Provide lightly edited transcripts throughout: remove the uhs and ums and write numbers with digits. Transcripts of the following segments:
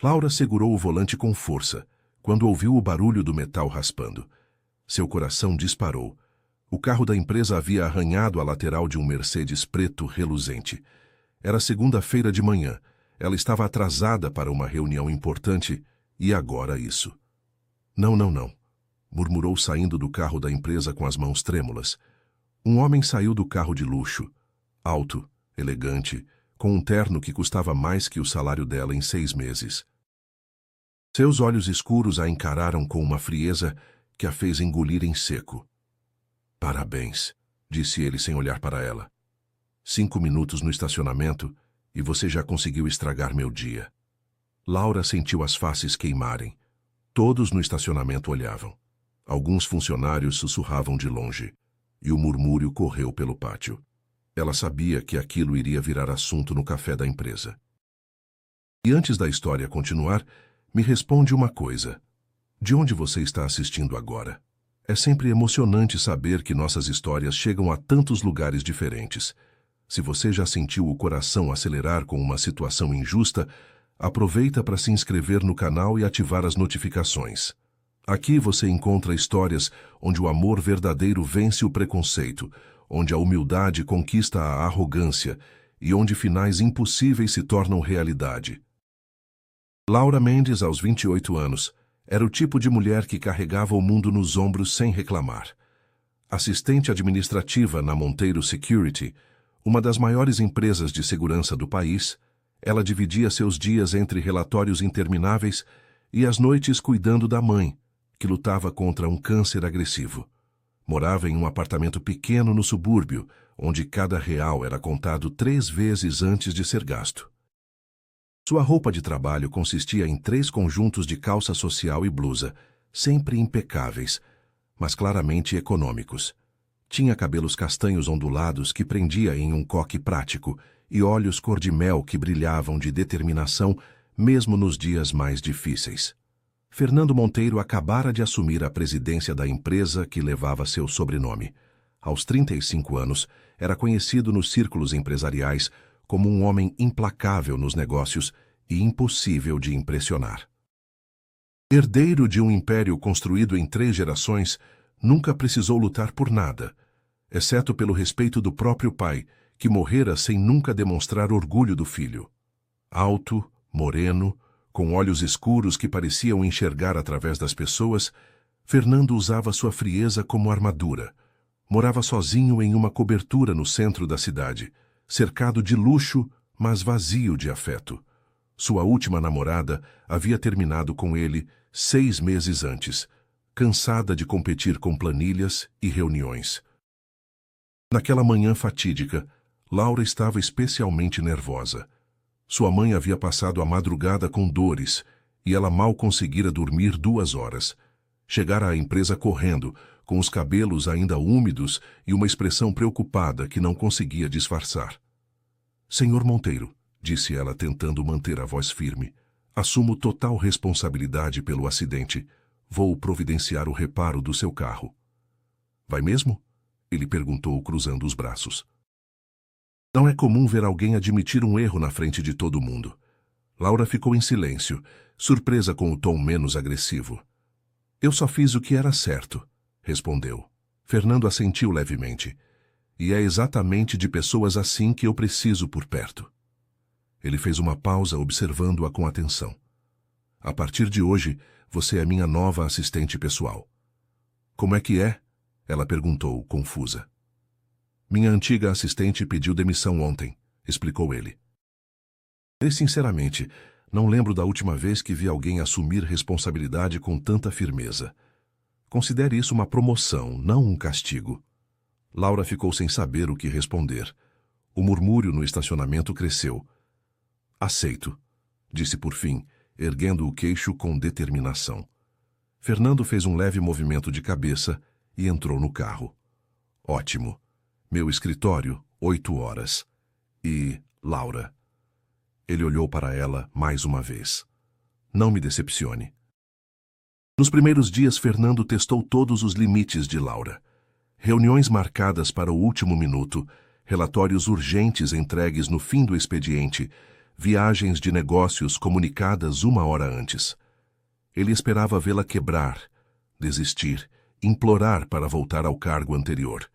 Laura segurou o volante com força, quando ouviu o barulho do metal raspando. Seu coração disparou. O carro da empresa havia arranhado a lateral de um Mercedes preto reluzente. Era segunda-feira de manhã. Ela estava atrasada para uma reunião importante, e agora isso. Não, não, não, murmurou saindo do carro da empresa com as mãos trêmulas. Um homem saiu do carro de luxo, alto, elegante, com um terno que custava mais que o salário dela em 6 meses. Seus olhos escuros a encararam com uma frieza que a fez engolir em seco. Parabéns, disse ele sem olhar para ela. 5 minutos no estacionamento e você já conseguiu estragar meu dia. Laura sentiu as faces queimarem. Todos no estacionamento olhavam. Alguns funcionários sussurravam de longe, e o murmúrio correu pelo pátio. Ela sabia que aquilo iria virar assunto no café da empresa. E antes da história continuar, me responde uma coisa. De onde você está assistindo agora? É sempre emocionante saber que nossas histórias chegam a tantos lugares diferentes. Se você já sentiu o coração acelerar com uma situação injusta, aproveita para se inscrever no canal e ativar as notificações. Aqui você encontra histórias onde o amor verdadeiro vence o preconceito, onde a humildade conquista a arrogância e onde finais impossíveis se tornam realidade. Laura Mendes, aos 28 anos, era o tipo de mulher que carregava o mundo nos ombros sem reclamar. Assistente administrativa na Monteiro Security, uma das maiores empresas de segurança do país, ela dividia seus dias entre relatórios intermináveis e as noites cuidando da mãe, que lutava contra um câncer agressivo. Morava em um apartamento pequeno no subúrbio, onde cada real era contado 3 vezes antes de ser gasto. Sua roupa de trabalho consistia em 3 conjuntos de calça social e blusa, sempre impecáveis, mas claramente econômicos. Tinha cabelos castanhos ondulados que prendia em um coque prático e olhos cor-de-mel que brilhavam de determinação mesmo nos dias mais difíceis. Fernando Monteiro acabara de assumir a presidência da empresa que levava seu sobrenome. Aos 35 anos, era conhecido nos círculos empresariais como um homem implacável nos negócios e impossível de impressionar. Herdeiro de um império construído em 3 gerações, nunca precisou lutar por nada, exceto pelo respeito do próprio pai, que morrera sem nunca demonstrar orgulho do filho. Alto, moreno, com olhos escuros que pareciam enxergar através das pessoas, Fernando usava sua frieza como armadura. Morava sozinho em uma cobertura no centro da cidade, cercado de luxo, mas vazio de afeto. Sua última namorada havia terminado com ele 6 meses antes, cansada de competir com planilhas e reuniões. Naquela manhã fatídica, Laura estava especialmente nervosa. Sua mãe havia passado a madrugada com dores e ela mal conseguira dormir 2 horas. Chegara à empresa correndo, com os cabelos ainda úmidos e uma expressão preocupada que não conseguia disfarçar. Senhor Monteiro, disse ela tentando manter a voz firme, assumo total responsabilidade pelo acidente. Vou providenciar o reparo do seu carro. Vai mesmo? Ele perguntou cruzando os braços. Não é comum ver alguém admitir um erro na frente de todo mundo. Laura ficou em silêncio, surpresa com o tom menos agressivo. Eu só fiz o que era certo, respondeu. Fernando assentiu levemente. E é exatamente de pessoas assim que eu preciso por perto. Ele fez uma pausa observando-a com atenção. A partir de hoje, você é minha nova assistente pessoal. Como é que é? Ela perguntou, confusa. Minha antiga assistente pediu demissão ontem, explicou ele. E, sinceramente, não lembro da última vez que vi alguém assumir responsabilidade com tanta firmeza. Considere isso uma promoção, não um castigo. Laura ficou sem saber o que responder. O murmúrio no estacionamento cresceu. Aceito, disse por fim, erguendo o queixo com determinação. Fernando fez um leve movimento de cabeça e entrou no carro. Ótimo. Meu escritório, 8 horas. E, Laura. Ele olhou para ela mais uma vez. Não me decepcione. Nos primeiros dias, Fernando testou todos os limites de Laura. Reuniões marcadas para o último minuto, relatórios urgentes entregues no fim do expediente, viagens de negócios comunicadas 1 hora antes. Ele esperava vê-la quebrar, desistir, implorar para voltar ao cargo anterior.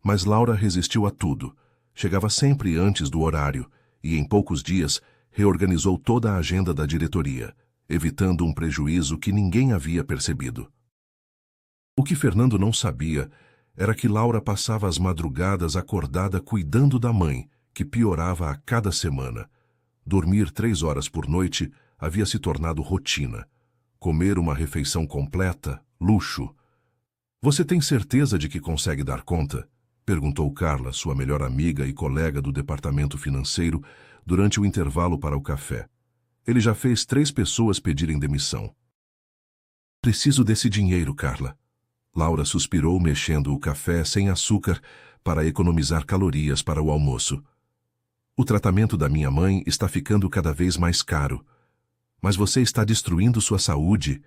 Mas Laura resistiu a tudo. Chegava sempre antes do horário e, em poucos dias, reorganizou toda a agenda da diretoria, evitando um prejuízo que ninguém havia percebido. O que Fernando não sabia era que Laura passava as madrugadas acordada cuidando da mãe, que piorava a cada semana. Dormir 3 horas por noite havia se tornado rotina. Comer uma refeição completa, luxo. "Você tem certeza de que consegue dar conta?" perguntou Carla, sua melhor amiga e colega do departamento financeiro, durante o intervalo para o café. Ele já fez 3 pessoas pedirem demissão. "Preciso desse dinheiro, Carla." Laura suspirou, mexendo o café sem açúcar para economizar calorias para o almoço. "O tratamento da minha mãe está ficando cada vez mais caro. Mas você está destruindo sua saúde.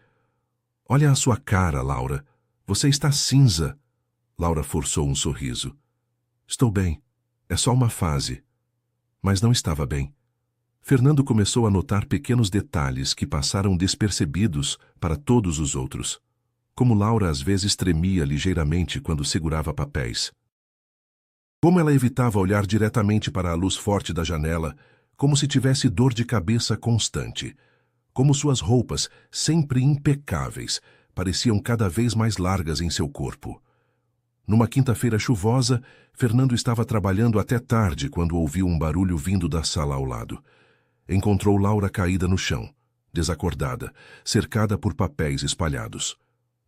Olha a sua cara, Laura. Você está cinza." Laura forçou um sorriso. "Estou bem. É só uma fase." Mas não estava bem. Fernando começou a notar pequenos detalhes que passaram despercebidos para todos os outros. Como Laura às vezes tremia ligeiramente quando segurava papéis. Como ela evitava olhar diretamente para a luz forte da janela, como se tivesse dor de cabeça constante. Como suas roupas, sempre impecáveis, pareciam cada vez mais largas em seu corpo. Numa quinta-feira chuvosa, Fernando estava trabalhando até tarde quando ouviu um barulho vindo da sala ao lado. Encontrou Laura caída no chão, desacordada, cercada por papéis espalhados.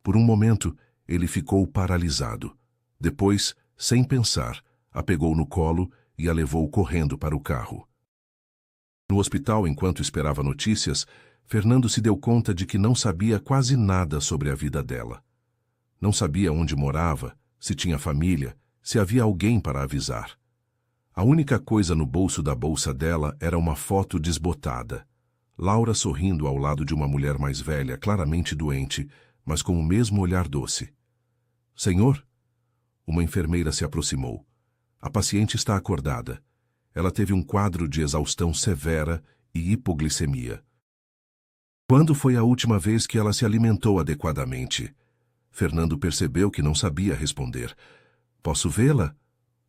Por um momento, ele ficou paralisado. Depois, sem pensar, a pegou no colo e a levou correndo para o carro. No hospital, enquanto esperava notícias, Fernando se deu conta de que não sabia quase nada sobre a vida dela. Não sabia onde morava, se tinha família, se havia alguém para avisar. A única coisa no bolso da bolsa dela era uma foto desbotada. Laura sorrindo ao lado de uma mulher mais velha, claramente doente, mas com o mesmo olhar doce. "Senhor?" Uma enfermeira se aproximou. "A paciente está acordada. Ela teve um quadro de exaustão severa e hipoglicemia." "Quando foi a última vez que ela se alimentou adequadamente?" Fernando percebeu que não sabia responder. "Posso vê-la?"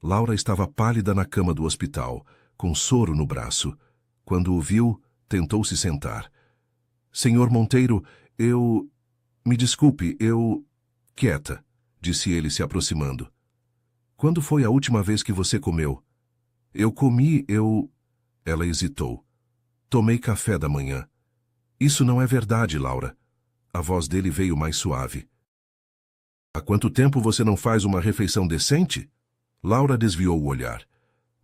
Laura estava pálida na cama do hospital, com soro no braço. Quando o viu, tentou se sentar. "Senhor Monteiro, Me desculpe, Quieta", disse ele se aproximando. "Quando foi a última vez que você comeu?" "Eu comi, Ela hesitou. "Tomei café da manhã." "Isso não é verdade, Laura." A voz dele veio mais suave. "Há quanto tempo você não faz uma refeição decente?" Laura desviou o olhar.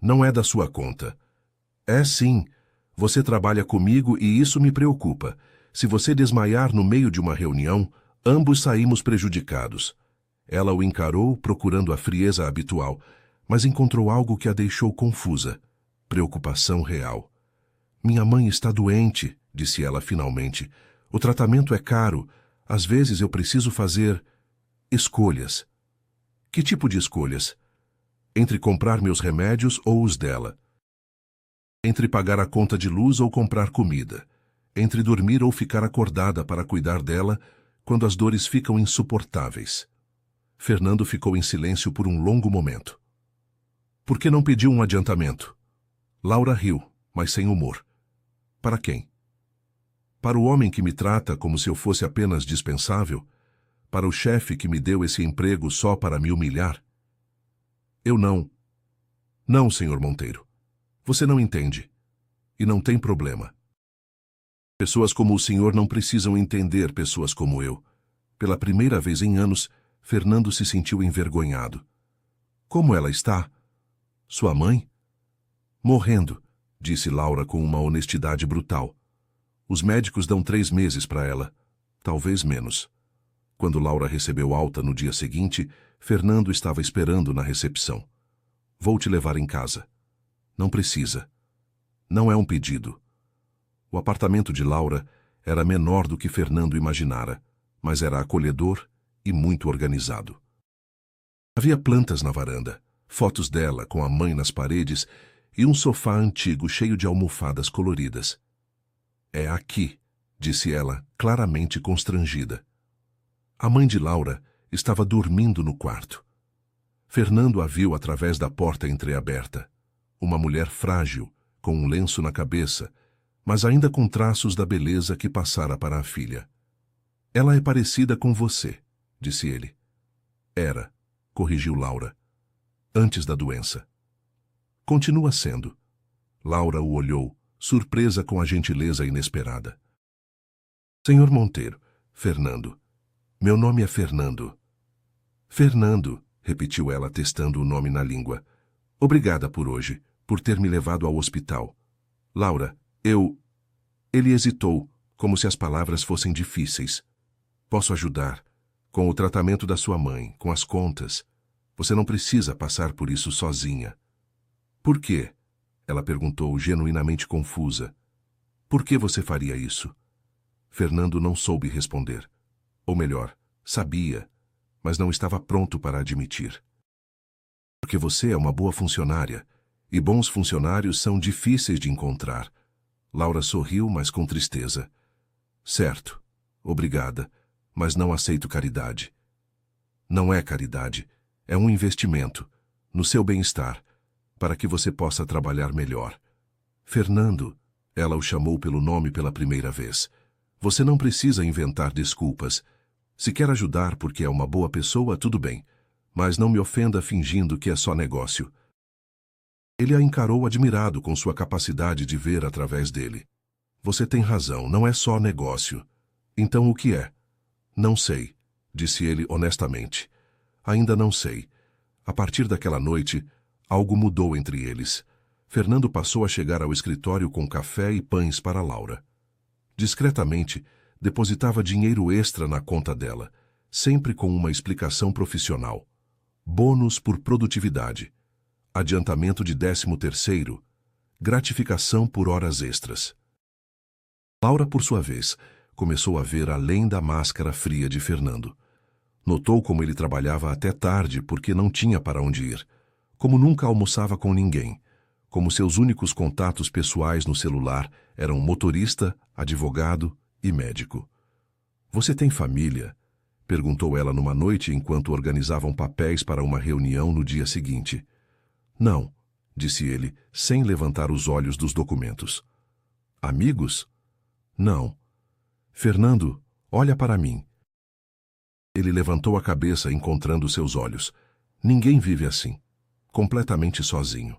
"Não é da sua conta." "É sim. Você trabalha comigo e isso me preocupa. Se você desmaiar no meio de uma reunião, ambos saímos prejudicados." Ela o encarou, procurando a frieza habitual, mas encontrou algo que a deixou confusa. Preocupação real. "Minha mãe está doente", disse ela finalmente. "O tratamento é caro. Às vezes eu preciso fazer escolhas." "Que tipo de escolhas?" "Entre comprar meus remédios ou os dela. Entre pagar a conta de luz ou comprar comida. Entre dormir ou ficar acordada para cuidar dela quando as dores ficam insuportáveis." Fernando ficou em silêncio por um longo momento. "Por que não pediu um adiantamento?" Laura riu, mas sem humor. "Para quem?" "Para o homem que me trata como se eu fosse apenas dispensável? Para o chefe que me deu esse emprego só para me humilhar?" "Eu não." "Não, senhor Monteiro. Você não entende. E não tem problema. Pessoas como o senhor não precisam entender pessoas como eu." Pela primeira vez em anos, Fernando se sentiu envergonhado. "Como ela está?" "Sua mãe?" "Morrendo", disse Laura com uma honestidade brutal. "Os médicos dão 3 meses para ela. Talvez menos." Quando Laura recebeu alta no dia seguinte, Fernando estava esperando na recepção. "Vou te levar em casa." "Não precisa." "Não é um pedido." O apartamento de Laura era menor do que Fernando imaginara, mas era acolhedor e muito organizado. Havia plantas na varanda, fotos dela com a mãe nas paredes e um sofá antigo cheio de almofadas coloridas. É aqui, disse ela, claramente constrangida. A mãe de Laura estava dormindo no quarto. Fernando a viu através da porta entreaberta. Uma mulher frágil, com um lenço na cabeça, mas ainda com traços da beleza que passara para a filha. Ela é parecida com você, disse ele. Era, corrigiu Laura, antes da doença. Continua sendo. Laura o olhou, surpresa com a gentileza inesperada. Senhor Monteiro, Fernando. Meu nome é Fernando. Fernando, repetiu ela testando o nome na língua. Obrigada por hoje, por ter me levado ao hospital. Laura, Ele hesitou, como se as palavras fossem difíceis. Posso ajudar. Com o tratamento da sua mãe, com as contas. Você não precisa passar por isso sozinha. Por quê? Ela perguntou, genuinamente confusa. Por que você faria isso? Fernando não soube responder. Ou melhor, sabia, mas não estava pronto para admitir. Porque você é uma boa funcionária, e bons funcionários são difíceis de encontrar. Laura sorriu, mas com tristeza. Certo, obrigada, mas não aceito caridade. Não é caridade, é um investimento, no seu bem-estar, para que você possa trabalhar melhor. Fernando, ela o chamou pelo nome pela primeira vez. Você não precisa inventar desculpas. Se quer ajudar porque é uma boa pessoa, tudo bem, mas não me ofenda fingindo que é só negócio. Ele a encarou admirado com sua capacidade de ver através dele. Você tem razão, não é só negócio. Então o que é? Não sei, disse ele honestamente. Ainda não sei. A partir daquela noite, algo mudou entre eles. Fernando passou a chegar ao escritório com café e pães para Laura. Discretamente, depositava dinheiro extra na conta dela, sempre com uma explicação profissional. Bônus por produtividade. Adiantamento de 13º, gratificação por horas extras. Laura, por sua vez, começou a ver além da máscara fria de Fernando. Notou como ele trabalhava até tarde porque não tinha para onde ir, como nunca almoçava com ninguém, como seus únicos contatos pessoais no celular eram motorista, advogado e médico. Você tem família? Perguntou ela numa noite enquanto organizavam papéis para uma reunião no dia seguinte. Não, disse ele, sem levantar os olhos dos documentos. Amigos? Não. Fernando, olha para mim. Ele levantou a cabeça encontrando seus olhos. Ninguém vive assim, completamente sozinho.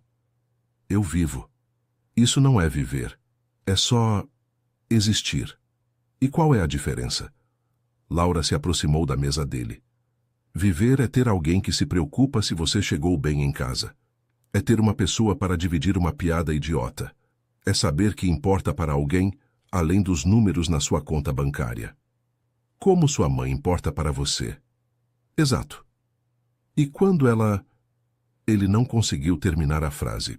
Eu vivo. Isso não é viver. É só existir. E qual é a diferença? Laura se aproximou da mesa dele. Viver é ter alguém que se preocupa se você chegou bem em casa. É ter uma pessoa para dividir uma piada idiota. É saber que importa para alguém, além dos números na sua conta bancária. Como sua mãe importa para você? Exato. E quando ela... Ele não conseguiu terminar a frase.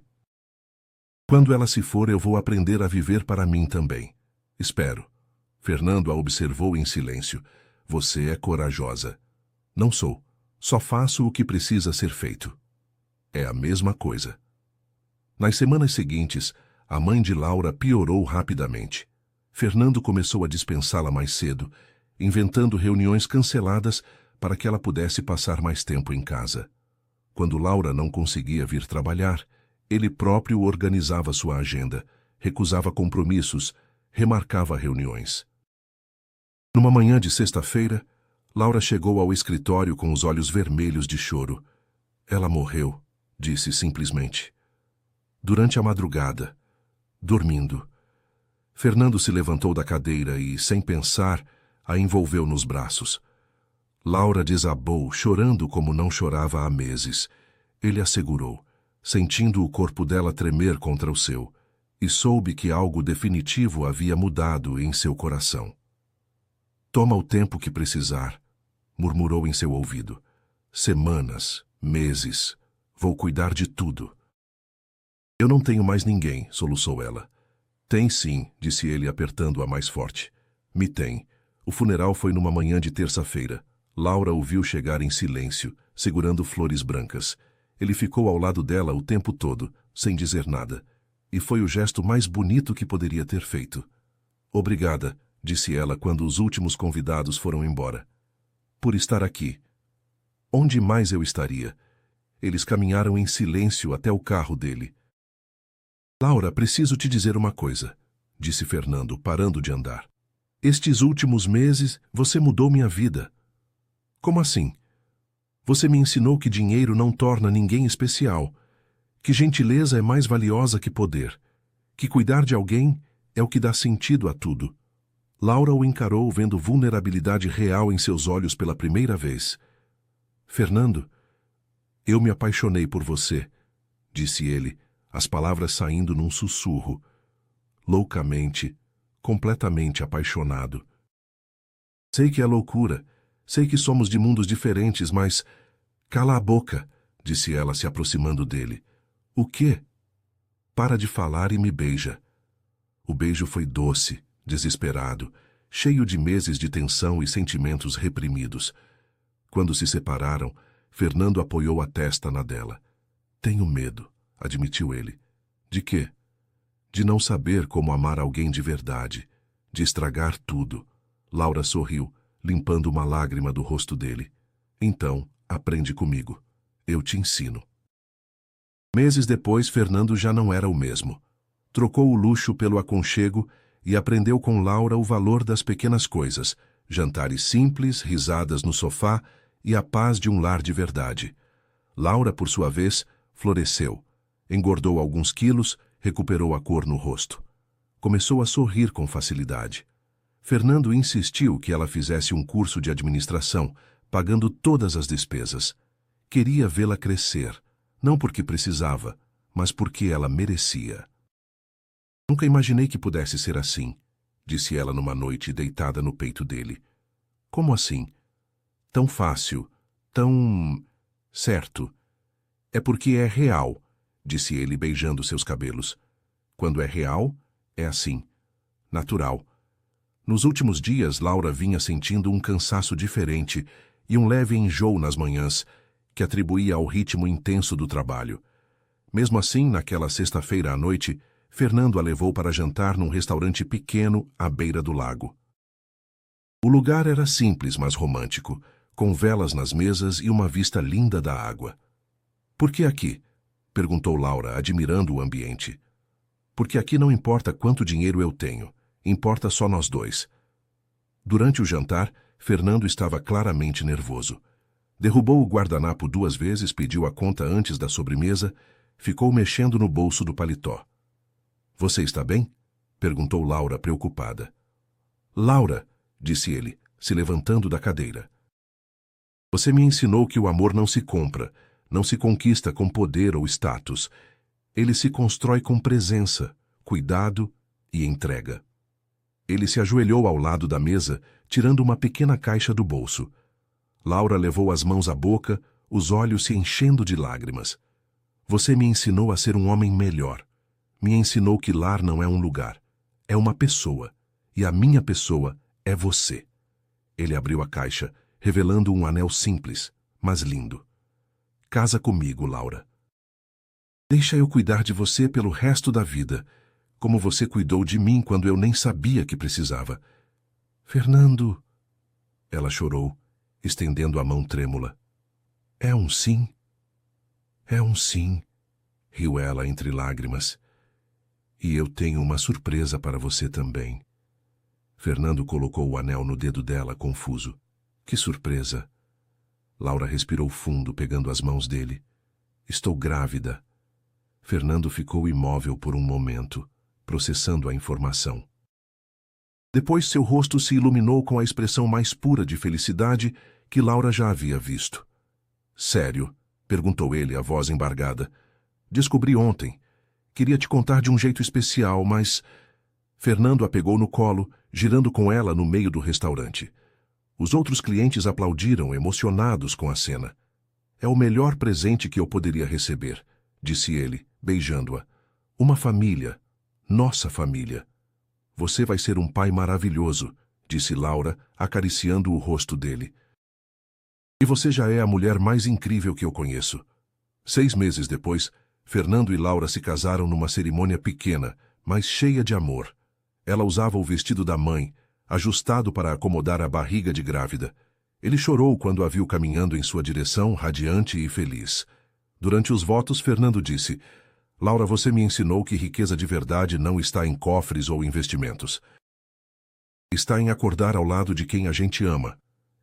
Quando ela se for, eu vou aprender a viver para mim também. Espero. Fernando a observou em silêncio. Você é corajosa. Não sou. Só faço o que precisa ser feito. É a mesma coisa. Nas semanas seguintes, a mãe de Laura piorou rapidamente. Fernando começou a dispensá-la mais cedo, inventando reuniões canceladas para que ela pudesse passar mais tempo em casa. Quando Laura não conseguia vir trabalhar, ele próprio organizava sua agenda, recusava compromissos, remarcava reuniões. Numa manhã de sexta-feira, Laura chegou ao escritório com os olhos vermelhos de choro. Ela morreu, disse simplesmente. Durante a madrugada, dormindo. Fernando se levantou da cadeira e, sem pensar, a envolveu nos braços. Laura desabou, chorando como não chorava há meses. Ele a segurou, sentindo o corpo dela tremer contra o seu, e soube que algo definitivo havia mudado em seu coração. Toma o tempo que precisar, murmurou em seu ouvido. Semanas, meses, vou cuidar de tudo. Eu não tenho mais ninguém, soluçou ela. Tem sim, disse ele apertando-a mais forte. Me tem. O funeral foi numa manhã de terça-feira. Laura o viu chegar em silêncio, segurando flores brancas. Ele ficou ao lado dela o tempo todo, sem dizer nada, e foi o gesto mais bonito que poderia ter feito. Obrigada, disse ela quando os últimos convidados foram embora. Por estar aqui. Onde mais eu estaria? Eles caminharam em silêncio até o carro dele. Laura, preciso te dizer uma coisa, disse Fernando, parando de andar. Estes últimos meses, você mudou minha vida. Como assim? Você me ensinou que dinheiro não torna ninguém especial, que gentileza é mais valiosa que poder, que cuidar de alguém é o que dá sentido a tudo. Laura o encarou vendo vulnerabilidade real em seus olhos pela primeira vez. Fernando, eu me apaixonei por você, disse ele, as palavras saindo num sussurro. Loucamente, completamente apaixonado. Sei que é loucura, sei que somos de mundos diferentes, mas... Cala a boca, disse ela se aproximando dele. O quê? Para de falar e me beija. O beijo foi doce, desesperado, cheio de meses de tensão e sentimentos reprimidos. Quando se separaram, Fernando apoiou a testa na dela. Tenho medo, admitiu ele. De quê? De não saber como amar alguém de verdade, de estragar tudo. Laura sorriu, limpando uma lágrima do rosto dele. Então, aprende comigo. Eu te ensino. Meses depois, Fernando já não era o mesmo. Trocou o luxo pelo aconchego e aprendeu com Laura o valor das pequenas coisas, jantares simples, risadas no sofá e a paz de um lar de verdade. Laura, por sua vez, floresceu. Engordou alguns quilos, recuperou a cor no rosto. Começou a sorrir com facilidade. Fernando insistiu que ela fizesse um curso de administração, pagando todas as despesas. Queria vê-la crescer, não porque precisava, mas porque ela merecia. Nunca imaginei que pudesse ser assim, disse ela numa noite deitada no peito dele. Como assim? Tão fácil, tão... certo. É porque é real, disse ele beijando seus cabelos. Quando é real, é assim, natural. Nos últimos dias, Laura vinha sentindo um cansaço diferente e um leve enjoo nas manhãs, que atribuía ao ritmo intenso do trabalho. Mesmo assim, naquela sexta-feira à noite, Fernando a levou para jantar num restaurante pequeno à beira do lago. O lugar era simples, mas romântico, com velas nas mesas e uma vista linda da água. Por que aqui? Perguntou Laura, admirando o ambiente. Porque aqui não importa quanto dinheiro eu tenho, importa só nós dois. Durante o jantar, Fernando estava claramente nervoso. Derrubou o guardanapo 2 vezes, pediu a conta antes da sobremesa, ficou mexendo no bolso do paletó. Você está bem? Perguntou Laura, preocupada. Laura, disse ele, se levantando da cadeira. Você me ensinou que o amor não se compra, não se conquista com poder ou status. Ele se constrói com presença, cuidado e entrega. Ele se ajoelhou ao lado da mesa, tirando uma pequena caixa do bolso. Laura levou as mãos à boca, os olhos se enchendo de lágrimas. Você me ensinou a ser um homem melhor. Me ensinou que lar não é um lugar, é uma pessoa, e a minha pessoa é você. Ele abriu a caixa, revelando um anel simples, mas lindo. Casa comigo, Laura. Deixa eu cuidar de você pelo resto da vida, como você cuidou de mim quando eu nem sabia que precisava. Fernando... Ela chorou, estendendo a mão trêmula. É um sim? É um sim, riu ela entre lágrimas. E eu tenho uma surpresa para você também. Fernando colocou o anel no dedo dela, confuso. Que surpresa! Laura respirou fundo, pegando as mãos dele. Estou grávida. Fernando ficou imóvel por um momento, processando a informação. Depois seu rosto se iluminou com a expressão mais pura de felicidade que Laura já havia visto. Sério? Perguntou ele, a voz embargada. Descobri ontem. Queria te contar de um jeito especial, mas... Fernando a pegou no colo, girando com ela no meio do restaurante. Os outros clientes aplaudiram, emocionados com a cena. É o melhor presente que eu poderia receber, disse ele, beijando-a. Uma família. Nossa família. Você vai ser um pai maravilhoso, disse Laura, acariciando o rosto dele. E você já é a mulher mais incrível que eu conheço. 6 meses depois, Fernando e Laura se casaram numa cerimônia pequena, mas cheia de amor. Ela usava o vestido da mãe, ajustado para acomodar a barriga de grávida. Ele chorou quando a viu caminhando em sua direção, radiante e feliz. Durante os votos, Fernando disse: Laura, você me ensinou que riqueza de verdade não está em cofres ou investimentos. Está em acordar ao lado de quem a gente ama,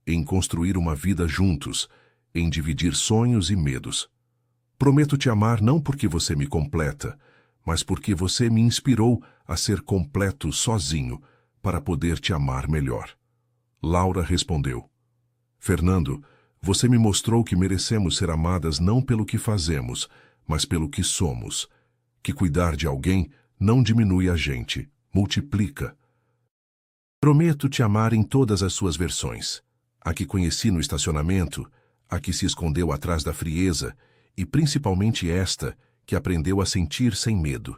em construir uma vida juntos, em dividir sonhos e medos. Prometo te amar não porque você me completa, mas porque você me inspirou a ser completo sozinho para poder te amar melhor. Laura respondeu: Fernando, você me mostrou que merecemos ser amadas não pelo que fazemos, mas pelo que somos. Que cuidar de alguém não diminui a gente, multiplica. Prometo te amar em todas as suas versões. A que conheci no estacionamento, a que se escondeu atrás da frieza, e principalmente esta, que aprendeu a sentir sem medo.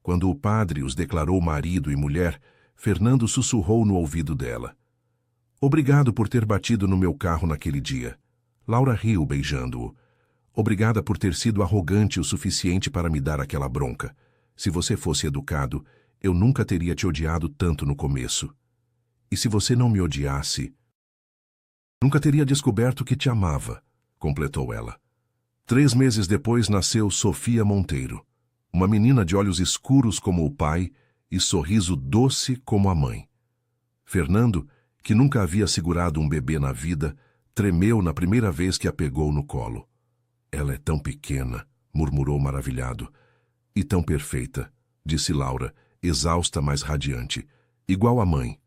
Quando o padre os declarou marido e mulher, Fernando sussurrou no ouvido dela: Obrigado por ter batido no meu carro naquele dia. Laura riu, beijando-o. Obrigada por ter sido arrogante o suficiente para me dar aquela bronca. Se você fosse educado, eu nunca teria te odiado tanto no começo. E se você não me odiasse, nunca teria descoberto que te amava, completou ela. 3 meses depois nasceu Sofia Monteiro, uma menina de olhos escuros como o pai e sorriso doce como a mãe. Fernando, que nunca havia segurado um bebê na vida, tremeu na primeira vez que a pegou no colo. Ela é tão pequena, murmurou maravilhado. E tão perfeita, disse Laura, exausta, mas radiante, igual a mãe.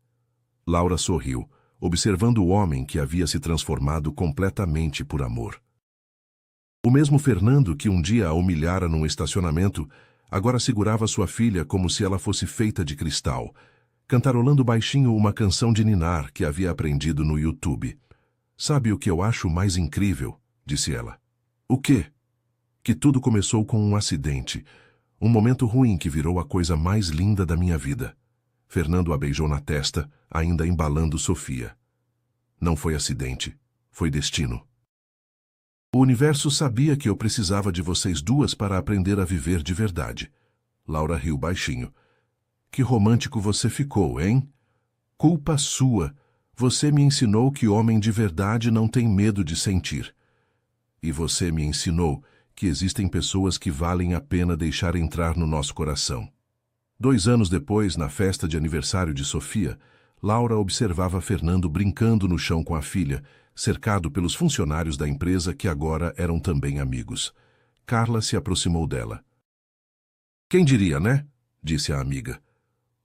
Laura sorriu, observando o homem que havia se transformado completamente por amor. O mesmo Fernando que um dia a humilhara num estacionamento, agora segurava sua filha como se ela fosse feita de cristal, cantarolando baixinho uma canção de ninar que havia aprendido no YouTube. Sabe o que eu acho mais incrível? Disse ela. O quê? Que tudo começou com um acidente, um momento ruim que virou a coisa mais linda da minha vida. Fernando a beijou na testa, ainda embalando Sofia. Não foi acidente, foi destino. O universo sabia que eu precisava de vocês duas para aprender a viver de verdade. Laura riu baixinho. Que romântico você ficou, hein? Culpa sua. Você me ensinou que homem de verdade não tem medo de sentir. E você me ensinou que existem pessoas que valem a pena deixar entrar no nosso coração. 2 anos depois, na festa de aniversário de Sofia, Laura observava Fernando brincando no chão com a filha, cercado pelos funcionários da empresa que agora eram também amigos. Carla se aproximou dela. Quem diria, né? Disse a amiga.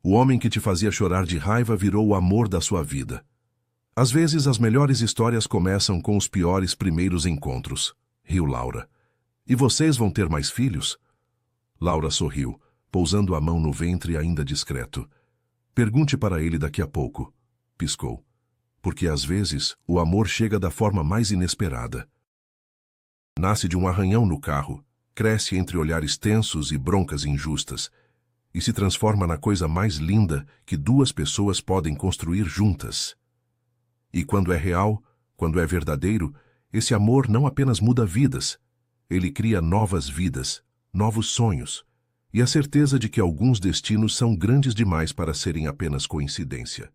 O homem que te fazia chorar de raiva virou o amor da sua vida. Às vezes, as melhores histórias começam com os piores primeiros encontros, riu Laura. E vocês vão ter mais filhos? Laura sorriu, pousando a mão no ventre ainda discreto. Pergunte para ele daqui a pouco, piscou. Porque às vezes o amor chega da forma mais inesperada. Nasce de um arranhão no carro, cresce entre olhares tensos e broncas injustas, e se transforma na coisa mais linda que 2 pessoas podem construir juntas. E quando é real, quando é verdadeiro, esse amor não apenas muda vidas, ele cria novas vidas, novos sonhos, e a certeza de que alguns destinos são grandes demais para serem apenas coincidência.